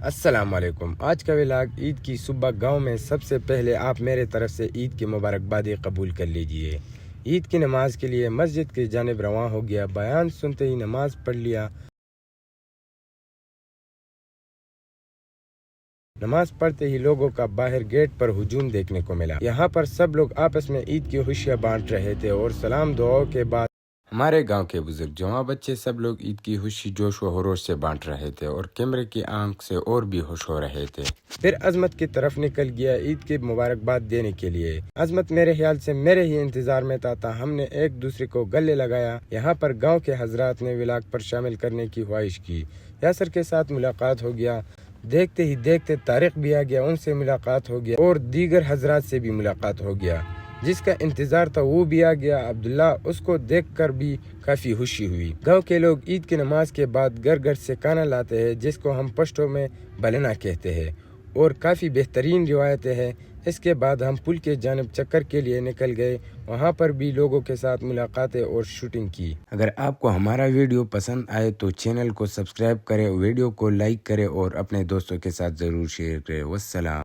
السلام علیکم۔ آج کا ولاگ عید کی صبح گاؤں میں سب سے پہلے آپ میرے طرف سے عید کی مبارکبادی قبول کر لیجئے۔ عید کی نماز کے لیے مسجد کی جانب رواں ہو گیا۔ بیان سنتے ہی نماز پڑھ لیا۔ نماز پڑھتے ہی لوگوں کا باہر گیٹ پر ہجوم دیکھنے کو ملا۔ یہاں پر سب لوگ آپس میں عید کی خوشیاں بانٹ رہے تھے اور سلام دعاؤں کے بعد ہمارے گاؤں کے بزرگ، جوان بچے سب لوگ عید کی خوشی جوش و خروش سے بانٹ رہے تھے اور کیمرے کی آنکھ سے اور بھی خوش ہو رہے تھے۔ پھر عظمت کی طرف نکل گیا عید کی مبارکباد دینے کے لیے۔ عظمت میرے خیال سے میرے ہی انتظار میں تھا ہم نے ایک دوسرے کو گلے لگایا۔ یہاں پر گاؤں کے حضرات نے ولاگ پر شامل کرنے کی خواہش کی۔ یاسر کے ساتھ ملاقات ہو گیا۔ دیکھتے ہی دیکھتے طارق بھی آ گیا، ان سے ملاقات ہو گیا اور دیگر حضرات سے بھی ملاقات ہو گیا۔ جس کا انتظار تھا وہ بھی آ گیا، عبداللہ، اس کو دیکھ کر بھی کافی خوشی ہوئی۔ گاؤں کے لوگ عید کی نماز کے بعد گھر گھر سے کھانا لاتے ہیں، جس کو ہم پشتو میں بلنا کہتے ہیں، اور کافی بہترین روایتیں ہیں۔ اس کے بعد ہم پل کے جانب چکر کے لیے نکل گئے، وہاں پر بھی لوگوں کے ساتھ ملاقاتیں اور شوٹنگ کی۔ اگر آپ کو ہمارا ویڈیو پسند آئے تو چینل کو سبسکرائب کریں، ویڈیو کو لائک کریں اور اپنے دوستوں کے ساتھ ضرور شیئر کریں۔ والسلام۔